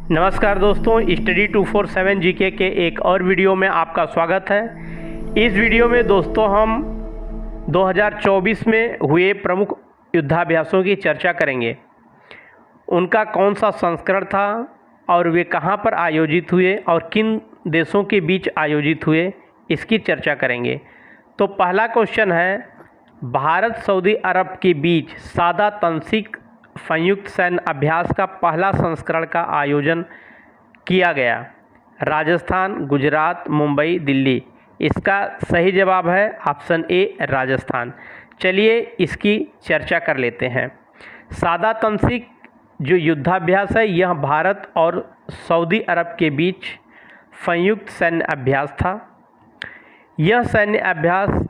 नमस्कार दोस्तों, study 247 GK के एक और वीडियो में आपका स्वागत है। इस वीडियो में दोस्तों हम 2024 में हुए प्रमुख युद्धाभ्यासों की चर्चा करेंगे। उनका कौन सा संस्करण था और वे कहां पर आयोजित हुए और किन देशों के बीच आयोजित हुए, इसकी चर्चा करेंगे। तो पहला क्वेश्चन है, भारत सऊदी अरब के बीच सादा तंसिक संयुक्त सैन्य अभ्यास का पहला संस्करण का आयोजन किया गया। राजस्थान, गुजरात, मुंबई, दिल्ली। इसका सही जवाब है ऑप्शन ए राजस्थान। चलिए इसकी चर्चा कर लेते हैं। सादा तंसिक जो युद्धाभ्यास है यह भारत और सऊदी अरब के बीच संयुक्त सैन्य अभ्यास था। यह सैन्य अभ्यास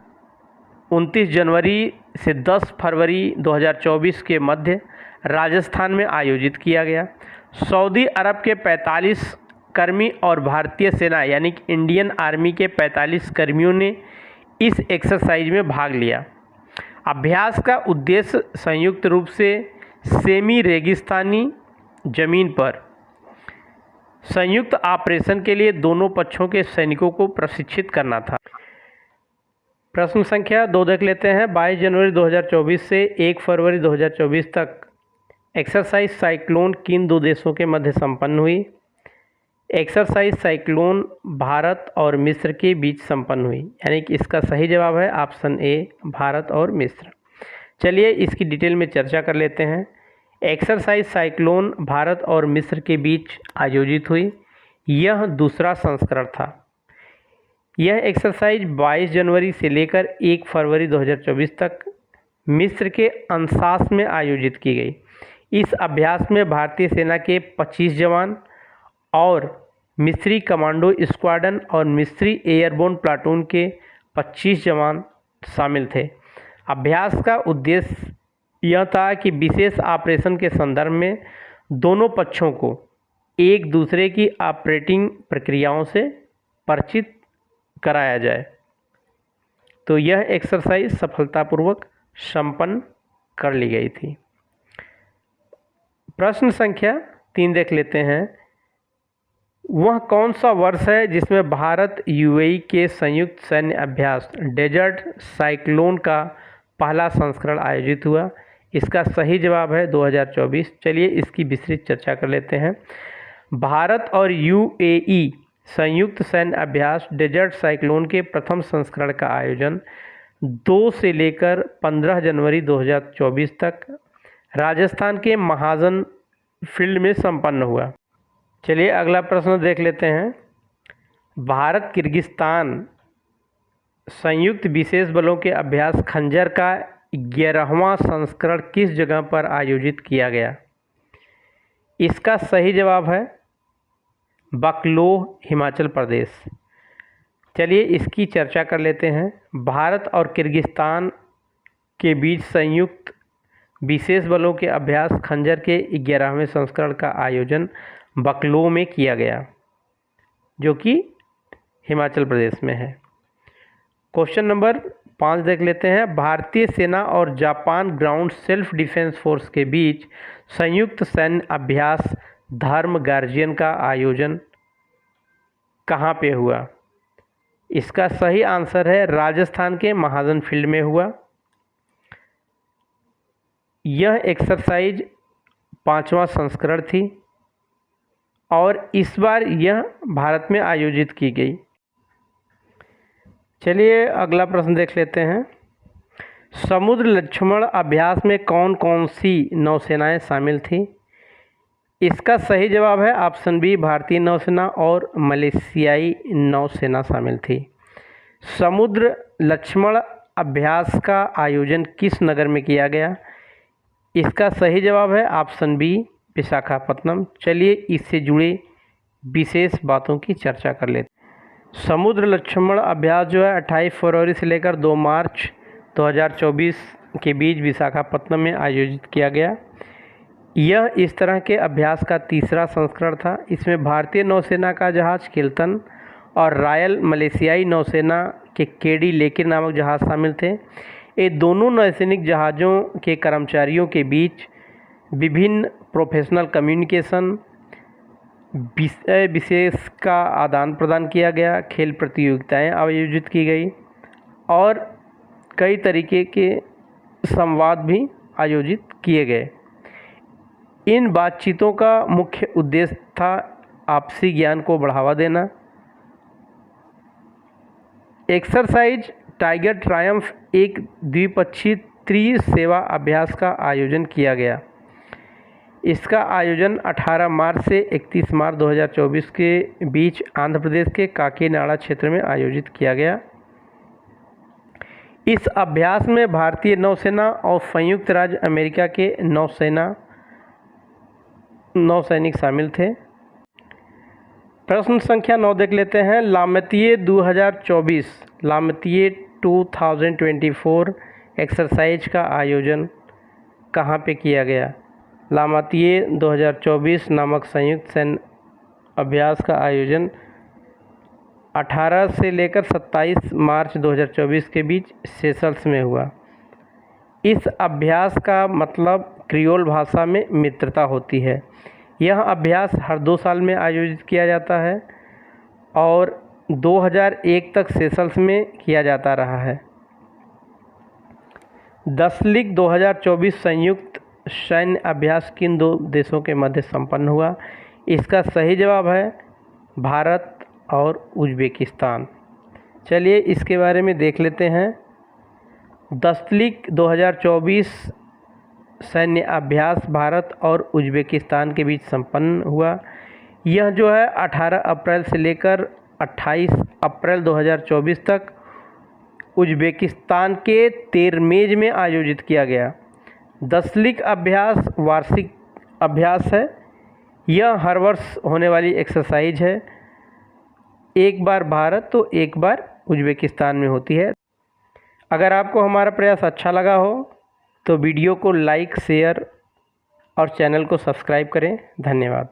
29 जनवरी से 10 फरवरी 2024 के मध्य राजस्थान में आयोजित किया गया। सऊदी अरब के 45 कर्मी और भारतीय सेना यानी कि इंडियन आर्मी के 45 कर्मियों ने इस एक्सरसाइज में भाग लिया। अभ्यास का उद्देश्य संयुक्त रूप से सेमी रेगिस्तानी जमीन पर संयुक्त ऑपरेशन के लिए दोनों पक्षों के सैनिकों को प्रशिक्षित करना था। प्रश्न संख्या 2 देख लेते हैं। 22 जनवरी 2024 से 1 फरवरी 2024 तक एक्सरसाइज साइक्लोन किन दो देशों के मध्य संपन्न हुई? एक्सरसाइज साइक्लोन भारत और मिस्र के बीच संपन्न हुई, यानी कि इसका सही जवाब है ऑप्शन ए भारत और मिस्र। चलिए इसकी डिटेल में चर्चा कर लेते हैं। एक्सरसाइज साइक्लोन भारत और मिस्र के बीच आयोजित हुई। यह दूसरा संस्करण था। यह एक्सरसाइज 22 जनवरी से लेकर 1 फरवरी 2024 तक मिस्र के अंशास में आयोजित की गई। इस अभ्यास में भारतीय सेना के 25 जवान और मिस्री कमांडो स्क्वाड्रन और मिस्री एयरबोर्न प्लाटून के 25 जवान शामिल थे। अभ्यास का उद्देश्य यह था कि विशेष ऑपरेशन के संदर्भ में दोनों पक्षों को एक दूसरे की ऑपरेटिंग प्रक्रियाओं से परिचित कराया जाए। तो यह एक्सरसाइज सफलतापूर्वक संपन्न कर ली गई थी। प्रश्न संख्या 3 देख लेते हैं। वह कौन सा वर्ष है जिसमें भारत यूएई के संयुक्त सैन्य अभ्यास डेजर्ट साइक्लोन का पहला संस्करण आयोजित हुआ? इसका सही जवाब है 2024। चलिए इसकी विस्तृत चर्चा कर लेते हैं। भारत और यूएई संयुक्त सैन्य अभ्यास डेजर्ट साइक्लोन के प्रथम संस्करण का आयोजन 2 से लेकर 15 जनवरी 2024 तक राजस्थान के महाजन फील्ड में संपन्न हुआ। चलिए अगला प्रश्न देख लेते हैं। भारत किर्गिस्तान संयुक्त विशेष बलों के अभ्यास खंजर का 11वां संस्करण किस जगह पर आयोजित किया गया? इसका सही जवाब है बकलोह, हिमाचल प्रदेश। चलिए इसकी चर्चा कर लेते हैं। भारत और किर्गिस्तान के बीच संयुक्त विशेष बलों के अभ्यास खंजर के 11वें संस्करण का आयोजन बकलोह में किया गया, जो कि हिमाचल प्रदेश में है। क्वेश्चन नंबर 5 देख लेते हैं। भारतीय सेना और Japan ground self defence force के बीच संयुक्त सैन्य अभ्यास धर्म गार्जियन का आयोजन कहाँ पे हुआ? इसका सही आंसर है राजस्थान के महाजन फील्ड में हुआ। यह एक्सरसाइज 5वां संस्करण थी और इस बार यह भारत में आयोजित की गई। चलिए अगला प्रश्न देख लेते हैं। समुद्र लक्ष्मण अभ्यास में कौन कौन सी नौसेनाएं शामिल थी? इसका सही जवाब है ऑप्शन बी भारतीय नौसेना और मलेशियाई नौसेना शामिल थी। समुद्र लक्ष्मण अभ्यास का आयोजन किस नगर में किया गया? इसका सही जवाब है ऑप्शन बी विशाखापत्तनम। चलिए इससे जुड़े विशेष बातों की चर्चा कर लेते हैं। समुद्र लक्ष्मण अभ्यास जो है 28 फरवरी से लेकर 2 मार्च 2024 के बीच विशाखापत्तनम में आयोजित किया गया। यह इस तरह के अभ्यास का तीसरा संस्करण था। इसमें भारतीय नौसेना का जहाज किल्तन और रॉयल मलेशियाई नौसेना के केडी लेकिन नामक जहाज शामिल थे। ये दोनों नौसैनिक जहाज़ों के कर्मचारियों के बीच विभिन्न प्रोफेशनल कम्युनिकेशन विषय विशेष का आदान प्रदान किया गया, खेल प्रतियोगिताएं आयोजित की गई और कई तरीके के संवाद भी आयोजित किए गए। इन बातचीतों का मुख्य उद्देश्य था आपसी ज्ञान को बढ़ावा देना। एक्सरसाइज टाइगर ट्रायम्फ एक द्विपक्षीय त्रिसेवा अभ्यास का आयोजन किया गया। इसका आयोजन 18 मार्च से 31 मार्च 2024 के बीच आंध्र प्रदेश के काकीनाडा क्षेत्र में आयोजित किया गया। इस अभ्यास में भारतीय नौसेना और संयुक्त राज्य अमेरिका के नौसैनिक शामिल थे। प्रश्न संख्या 9 देख लेते हैं। लामतीय 2024 एक्सरसाइज का आयोजन कहाँ पे किया गया? लामतीय 2024 नामक संयुक्त सैन्य अभ्यास का आयोजन 18 से लेकर 27 मार्च 2024 के बीच सेशल्स में हुआ। इस अभ्यास का मतलब क्रियोल भाषा में मित्रता होती है। यह अभ्यास हर 2 साल में आयोजित किया जाता है और 2001 तक सेशल्स में किया जाता रहा है। 10 लीग 2024 संयुक्त सैन्य अभ्यास किन 2 देशों के मध्य संपन्न हुआ? इसका सही जवाब है भारत और उज्बेकिस्तान। चलिए इसके बारे में देख लेते हैं। 10 लीग 2024 सैन्य अभ्यास भारत और उज्बेकिस्तान के बीच संपन्न हुआ। यह जो है 18 अप्रैल से लेकर 28 अप्रैल 2024 तक उज्बेकिस्तान के तेरमेज में आयोजित किया गया। 10 लीग अभ्यास वार्षिक अभ्यास है। यह हर वर्ष होने वाली एक्सरसाइज है। एक बार भारत तो एक बार उज्बेकिस्तान में होती है। अगर आपको हमारा प्रयास अच्छा लगा हो तो वीडियो को लाइक, शेयर और चैनल को सब्सक्राइब करें। धन्यवाद।